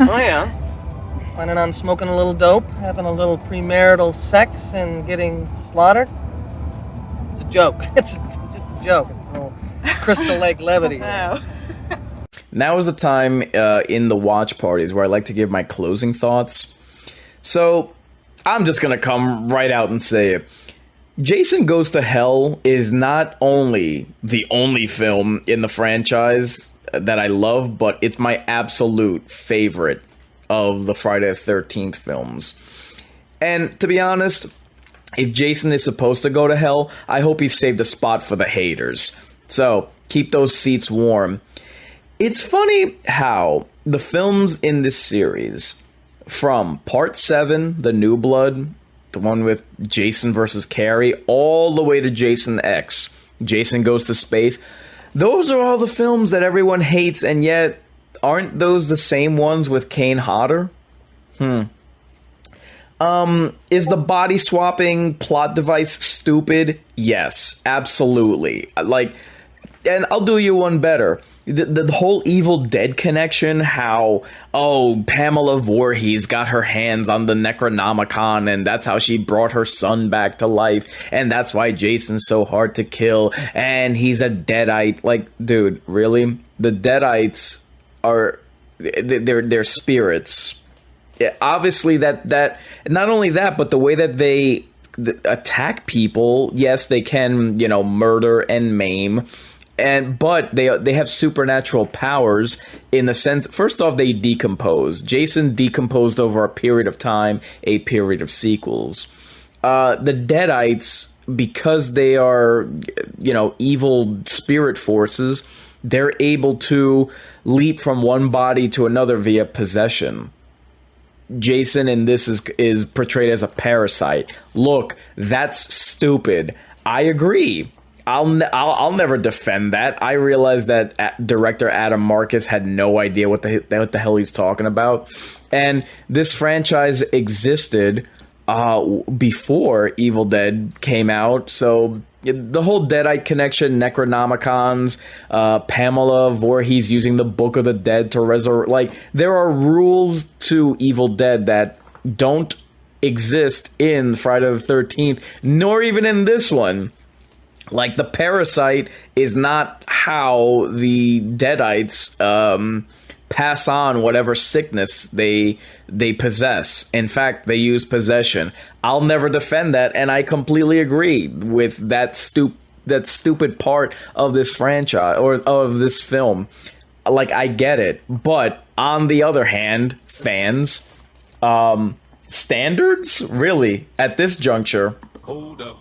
Oh, yeah? Planning on smoking a little dope, having a little premarital sex, and getting slaughtered? It's a joke. It's just a joke. It's a little Crystal Lake levity. Oh. Now is the time in the watch parties where I like to give my closing thoughts. So, I'm just going to come right out and say it. Jason Goes to Hell is not only the only film in the franchise that I love, but it's my absolute favorite of the Friday the 13th films. And to be honest, if Jason is supposed to go to hell, I hope he saved a spot for the haters. So, keep those seats warm. It's funny how the films in this series, from Part 7, The New Blood, the one with Jason versus Carrie, all the way to Jason X, Jason Goes to Space, those are all the films that everyone hates, and yet, aren't those the same ones with Kane Hodder? Is the body swapping plot device stupid? Yes, absolutely. And I'll do you one better. The whole Evil Dead connection, how, Pamela Voorhees got her hands on the Necronomicon, and that's how she brought her son back to life, and that's why Jason's so hard to kill, and he's a Deadite. Like, dude, really? The Deadites are, they're spirits. Yeah, obviously, that not only that, but the way that they attack people, yes, they can, murder and maim, but they have supernatural powers in the sense, first off, they decompose. Jason decomposed over a period of time, a period of sequels. The Deadites, because they are, evil spirit forces, they're able to leap from one body to another via possession. Jason in this is portrayed as a parasite. Look, that's stupid. I agree. I'll never defend that. I realize that director Adam Marcus had no idea what the hell he's talking about, and this franchise existed before Evil Dead came out. So the whole Deadite connection, Necronomicons, Pamela Voorhees using the Book of the Dead to resurrect. Like, there are rules to Evil Dead that don't exist in Friday the 13th, nor even in this one. Like, the parasite is not how the Deadites pass on whatever sickness they possess. In fact, they use possession. I'll never defend that, and I completely agree with that stupid part of this franchise, or of this film. Like, I get it. But, on the other hand, fans, standards? Really? At this juncture? Hold up.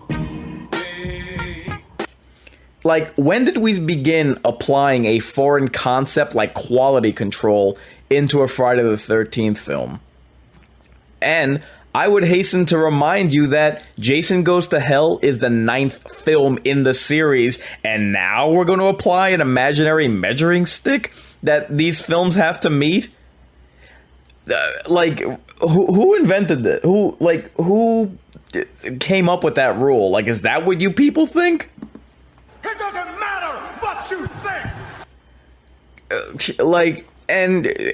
Like, when did we begin applying a foreign concept like quality control into a Friday the 13th film? And I would hasten to remind you that Jason Goes to Hell is the 9th film in the series, and now we're going to apply an imaginary measuring stick that these films have to meet? Who invented this? Who came up with that rule? Like, is that what you people think? It doesn't matter what you think!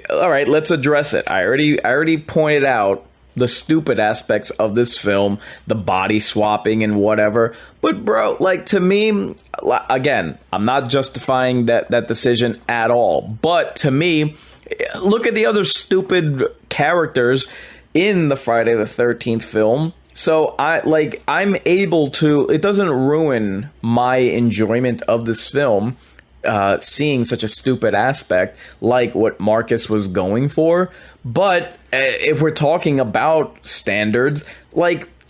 All right, let's address it. I already pointed out the stupid aspects of this film, the body swapping and whatever. But bro, to me, again, I'm not justifying that decision at all. But to me, look at the other stupid characters in the Friday the 13th film. So I'm able to, it doesn't ruin my enjoyment of this film, seeing such a stupid aspect like what Marcus was going for. But if we're talking about standards,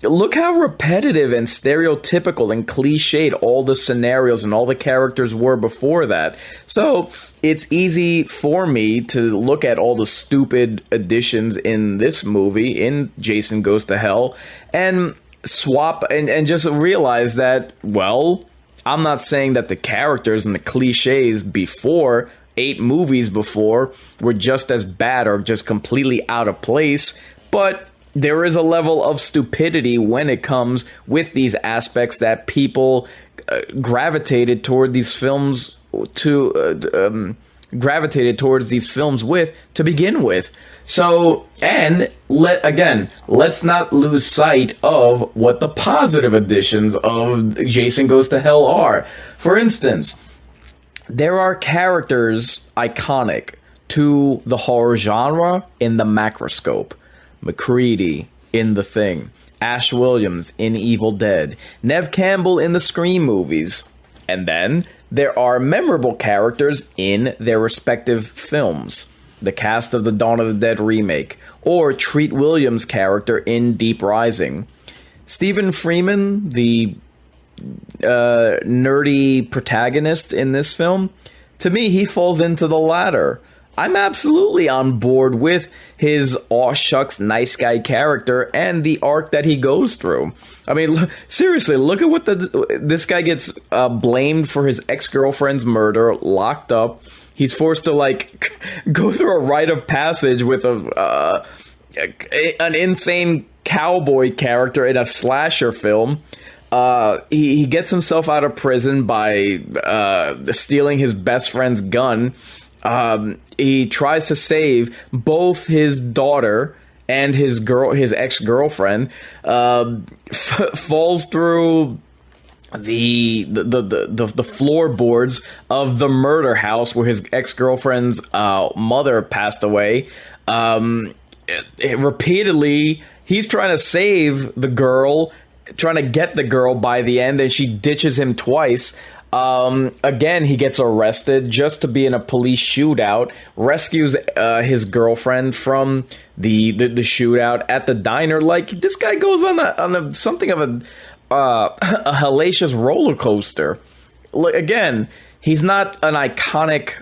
look how repetitive and stereotypical and cliched all the scenarios and all the characters were before that. So it's easy for me to look at all the stupid additions in this movie, in Jason Goes to Hell, and swap and just realize that, well, I'm not saying that the characters and the cliches before, 8 movies before, were just as bad or just completely out of place, but there is a level of stupidity when it comes with these aspects that people gravitated toward these films to gravitated towards these films with to begin with. So, and let's not lose sight of what the positive additions of Jason Goes to Hell are. For instance, there are characters iconic to the horror genre in the macroscope. McCready in The Thing, Ash Williams in Evil Dead, Nev Campbell in the Scream movies. And then there are memorable characters in their respective films. The cast of the Dawn of the Dead remake, or Treat Williams' character in Deep Rising. Stephen Freeman, the nerdy protagonist in this film, to me, he falls into the latter. I'm absolutely on board with his aw shucks nice guy character and the arc that he goes through. I mean, seriously, look at what this guy gets blamed for his ex-girlfriend's murder, locked up. He's forced to like go through a rite of passage with an insane cowboy character in a slasher film. He gets himself out of prison by stealing his best friend's gun. He tries to save both his daughter and his ex-girlfriend. Falls through the floorboards of the murder house where his ex-girlfriend's mother passed away. Repeatedly, he's trying to save the girl, trying to get the girl by the end, and she ditches him twice. Again, he gets arrested just to be in a police shootout, rescues his girlfriend from the shootout at the diner. Like, this guy goes on something of a hellacious roller coaster. Again, he's not an iconic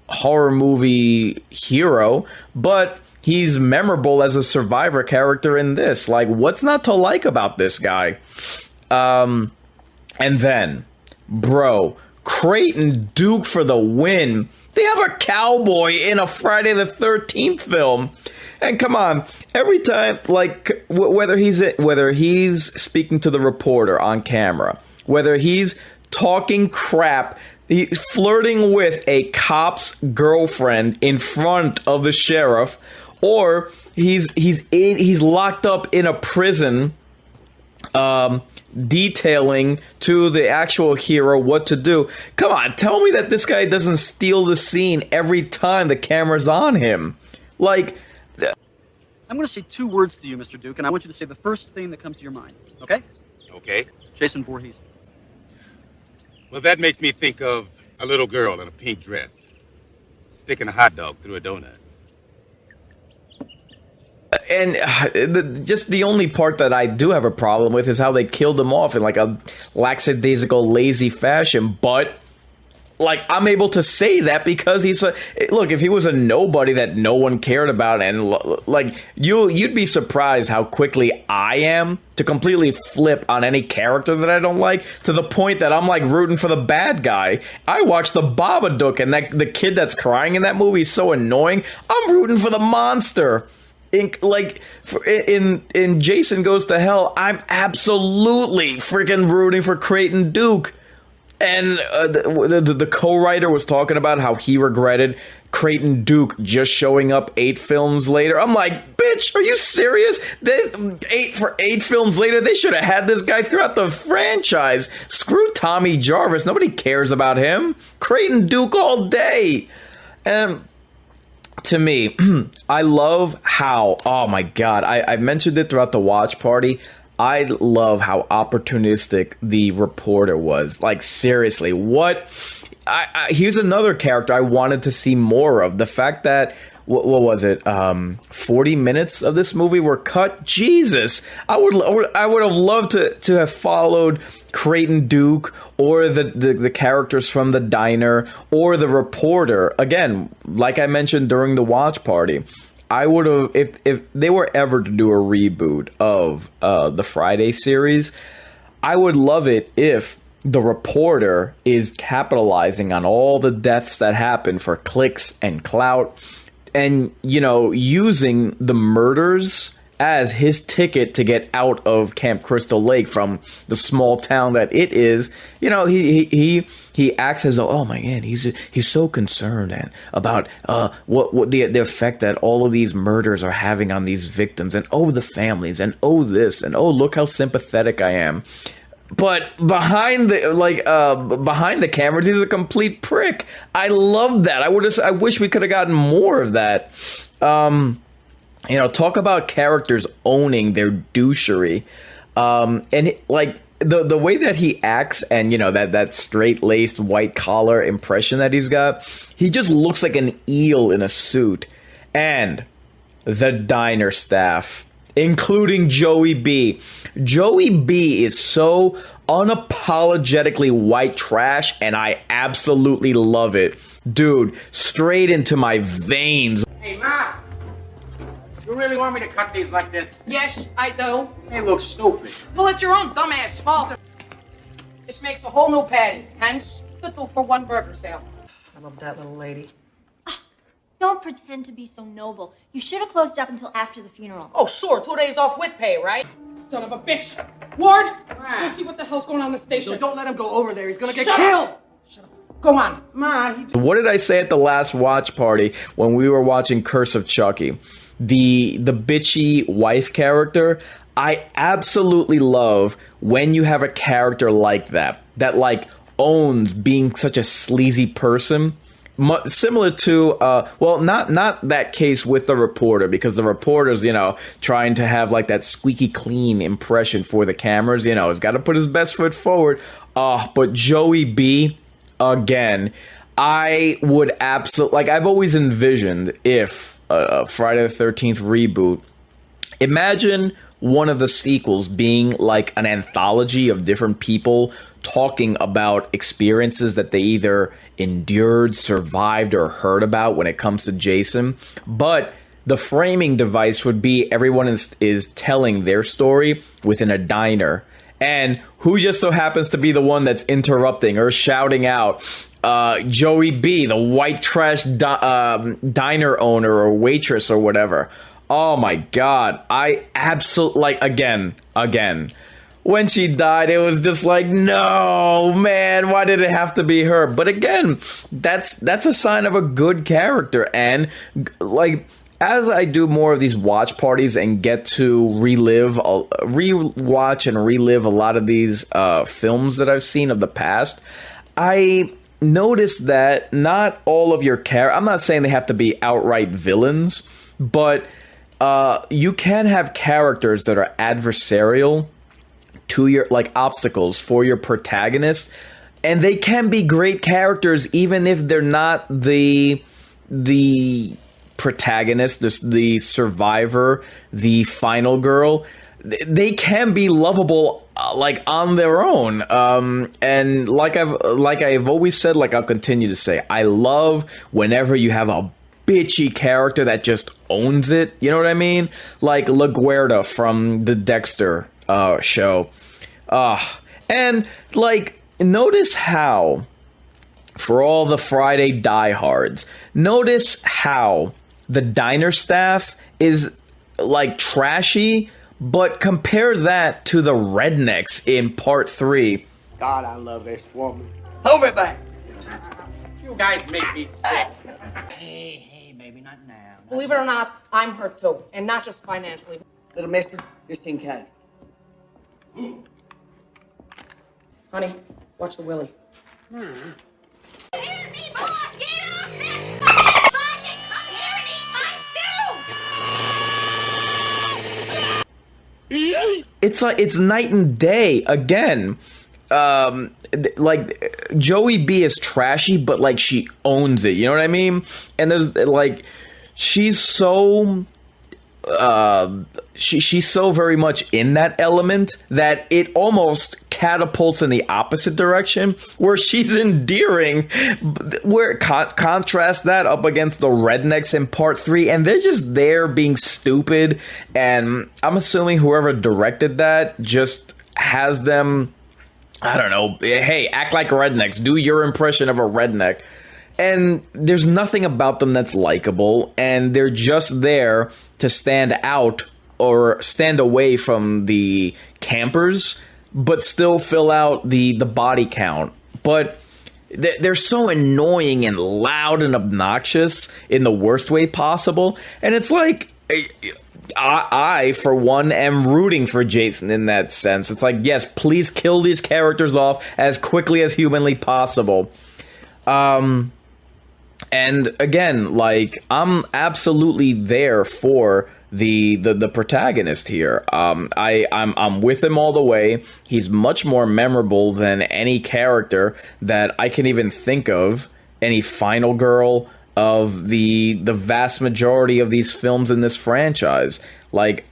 horror movie hero, but he's memorable as a survivor character in this. Like, what's not to like about this guy? And then, bro, Creighton Duke for the win. They have a cowboy in a Friday the 13th film. And come on, every time, like, whether he's speaking to the reporter on camera, whether he's talking crap, he's flirting with a cop's girlfriend in front of the sheriff, or he's locked up in a prison, detailing to the actual hero what to do. Come on, tell me that this guy doesn't steal the scene every time the camera's on him. Like, I'm going to say 2 words to you, Mr. Duke, and I want you to say the first thing that comes to your mind, okay? Okay. Jason Voorhees. Well, that makes me think of a little girl in a pink dress, sticking a hot dog through a donut. And just the only part that I do have a problem with is how they killed him off in like a lackadaisical, lazy fashion. But like, I'm able to say that because look, if he was a nobody that no one cared about, and like, you'd be surprised how quickly I am to completely flip on any character that I don't like, to the point that I'm like rooting for the bad guy. I watched the Babadook, and the kid that's crying in that movie is so annoying. I'm rooting for the monster. In Jason Goes to Hell, I'm absolutely freaking rooting for Creighton Duke. And the co-writer was talking about how he regretted Creighton Duke just showing up 8 films later. I'm like, bitch, are you serious? 8 films later, they should have had this guy throughout the franchise. Screw Tommy Jarvis. Nobody cares about him. Creighton Duke all day. And to me, I love how, oh my God, I mentioned it throughout the watch party. I love how opportunistic the reporter was. Like, seriously, here's another character I wanted to see more of. The fact that, what was it, 40 minutes of this movie were cut? Jesus! I would have loved to have followed Creighton Duke, or the characters from the diner, or the reporter. Again, like I mentioned during the watch party, I would have, if they were ever to do a reboot of the Friday series, I would love it if the reporter is capitalizing on all the deaths that happen for clicks and clout, and, you know, using the murders as his ticket to get out of Camp Crystal Lake from the small town that it is. You know, he acts as though, oh my God, he's so concerned and about what the effect that all of these murders are having on these victims, and oh the families, and oh this, and oh look how sympathetic I am. But behind the cameras, he's a complete prick. I love that. I wish we could have gotten more of that. You know, talk about characters owning their douchery. And like the way that he acts, and you know, that straight-laced white collar impression that he's got, he just looks like an eel in a suit. And the diner staff, including Joey B. Joey B is so unapologetically white trash, and I absolutely love it. Dude, straight into my veins. Hey, Ma! You really want me to cut these like this? Yes, I do. They look stupid. Well, it's your own dumbass fault. This makes a whole new patty. Hence, the 2-for-1 burger sale. I love that little lady. Don't pretend to be so noble. You should have closed up until after the funeral. Oh, sure, 2 days off with pay, right? Son of a bitch. Ward, let's see what the hell's going on in the station. So don't let him go over there. He's gonna get killed. Shut up. Go on. Ma, What did I say at the last watch party when we were watching Curse of Chucky? The bitchy wife character, I absolutely love when you have a character like that like owns being such a sleazy person. Similar to well, not that case with the reporter, because the reporter's, you know, trying to have like that squeaky clean impression for the cameras, you know, he's got to put his best foot forward. But Joey B, again, I would absolutely, like, I've always envisioned if Friday the 13th reboot, imagine one of the sequels being like an anthology of different people talking about experiences that they either endured, survived, or heard about when it comes to Jason. But the framing device would be everyone is telling their story within a diner, and who just so happens to be the one that's interrupting or shouting out Joey B, the white trash diner owner or waitress or whatever. Oh my God. I absolutely, like, again, when she died, it was just like, no, man, why did it have to be her? But again, that's a sign of a good character. And like, as I do more of these watch parties and get to rewatch and relive a lot of these films that I've seen of the past, I notice that not all of your I'm not saying they have to be outright villains, but you can have characters that are adversarial to your, like, obstacles for your protagonist, and they can be great characters even if they're not the protagonist, the survivor, the final girl. They can be lovable, like, on their own. And like I've always said, like I'll continue to say, I love whenever you have a bitchy character that just owns it. You know what I mean? Like LaGuerta from the Dexter show. And like, notice how, for all the Friday diehards, notice how the diner staff is like trashy, but compare that to the rednecks in part 3. God, I love this woman. Hold me back. You guys make me sick. Hey, baby, not now. Believe it or not, I'm hurt too, and not just financially. Little mister, this thing counts. Honey, watch the willy. It's like, it's night and day again. Like, Joey B is trashy, but like, she owns it, you know what I mean? And there's like, she's so she's so very much in that element that it almost catapults in the opposite direction, where she's endearing, where contrast that up against the rednecks in part 3, and they're just there being stupid. And I'm assuming whoever directed that just has them, I don't know, hey, act like rednecks, do your impression of a redneck. And there's nothing about them that's likable, and they're just there to stand out or stand away from the campers, but still fill out the body count. But they're so annoying and loud and obnoxious in the worst way possible. And it's like, I, for one, am rooting for Jason in that sense. It's like, yes, please kill these characters off as quickly as humanly possible. And again, like, I'm absolutely there for the protagonist here. I'm with him all the way. He's much more memorable than any character that I can even think of. Any final girl of the vast majority of these films in this franchise. Like,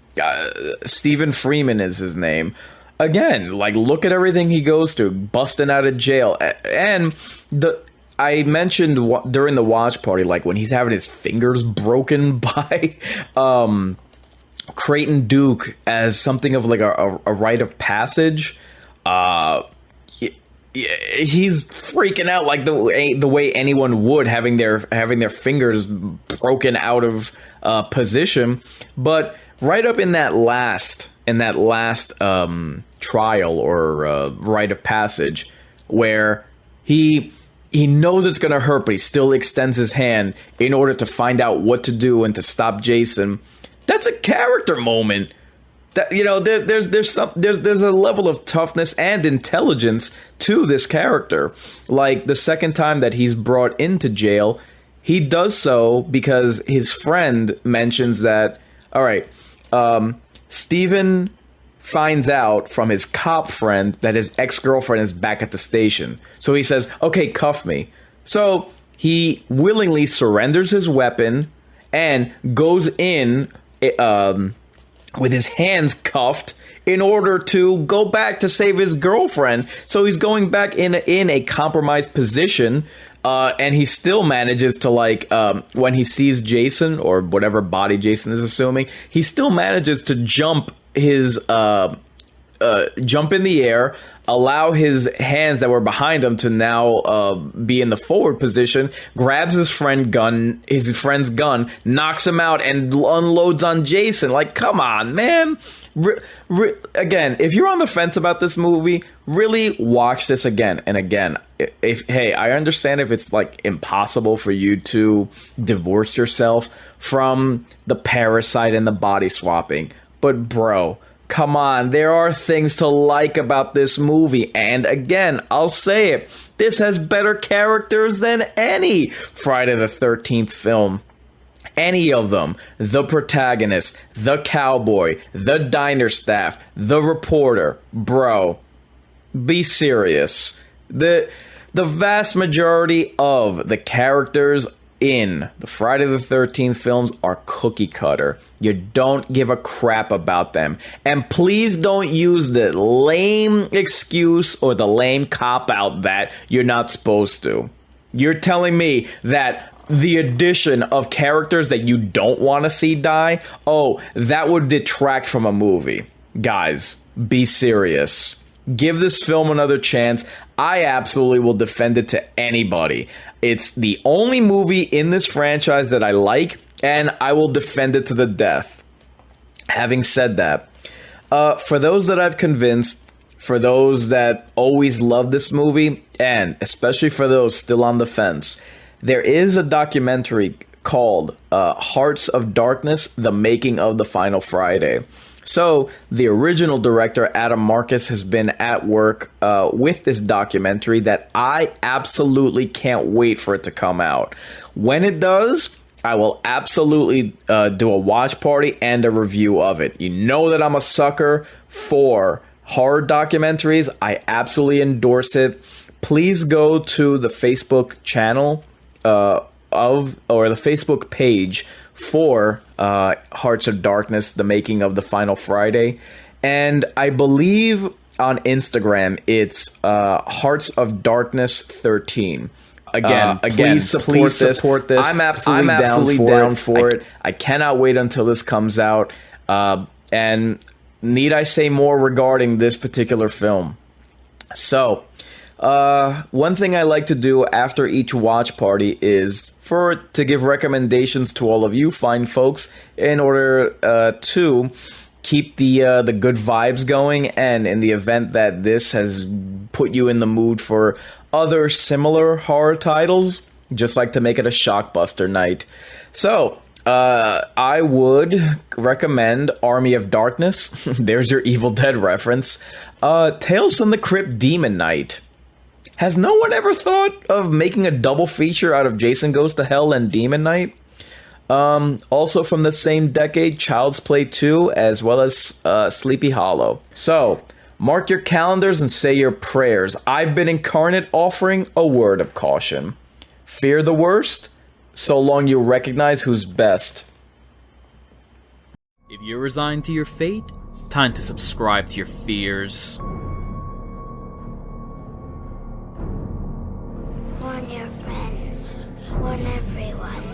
Stephen Freeman is his name. Again, like, look at everything he goes through, busting out of jail. And I mentioned during the watch party, like, when he's having his fingers broken by Creighton Duke as something of like a rite of passage. He's freaking out like the way anyone would, having their fingers broken out of position. But right up in that last trial or rite of passage, where he knows it's gonna hurt, but he still extends his hand in order to find out what to do and to stop Jason. That's a character moment. That, you know, there's a level of toughness and intelligence to this character. Like, the second time that he's brought into jail, he does so because his friend mentions that, all right, Steven finds out from his cop friend that his ex-girlfriend is back at the station. So he says, okay, cuff me. So he willingly surrenders his weapon and goes in with his hands cuffed in order to go back to save his girlfriend. So he's going back in a compromised position, and he still manages to, like, when he sees Jason, or whatever body Jason is assuming, he still manages to jump in the air, allow his hands that were behind him to now be in the forward position, grabs his friend's gun, knocks him out, and unloads on Jason. Like, come on, man. Again, if you're on the fence about this movie, really watch this again and again. Hey, I understand if it's, like, impossible for you to divorce yourself from the parasite and the body swapping, but bro, come on, there are things to like about this movie. And again, I'll say it, this has better characters than any Friday the 13th film. Any of them. The protagonist, the cowboy, the diner staff, the reporter. Bro, be serious. The vast majority of the characters in the Friday the 13th films are cookie cutter. You don't give a crap about them. And please don't use the lame excuse or the lame cop-out that you're not supposed to. You're telling me that the addition of characters that you don't want to see die, that would detract from a movie. Guys, be serious. Give this film another chance. I absolutely will defend it to anybody. It's the only movie in this franchise that I like, and I will defend it to the death. Having said that, for those that I've convinced, for those that always love this movie, and especially for those still on the fence, there is a documentary called Hearts of Darkness, The Making of the Final Friday. So, the original director, Adam Marcus, has been at work with this documentary that I absolutely can't wait for it to come out. When it does, I will absolutely do a watch party and a review of it. You know that I'm a sucker for horror documentaries. I absolutely endorse it. Please go to the Facebook channel or the Facebook page for Hearts of Darkness, The Making of the Final Friday. And I believe on Instagram, it's Hearts of Darkness 13. Again, please support this. I'm absolutely down for it. I cannot wait until this comes out. And need I say more regarding this particular film? So, One thing I like to do after each watch party is to give recommendations to all of you fine folks in order to keep the good vibes going, and in the event that this has put you in the mood for other similar horror titles, just like to make it a shockbuster night. So, I would recommend Army of Darkness. There's your Evil Dead reference. Tales from the Crypt Demon Knight. Has no one ever thought of making a double feature out of Jason Goes to Hell and Demon Knight? Also from the same decade, Child's Play 2, as well as Sleepy Hollow. So, mark your calendars and say your prayers. I've been Inkarnate, offering a word of caution. Fear the worst, so long you recognize who's best. If you're resigned to your fate, time to subscribe to your fears. Warn your friends. Warn everyone.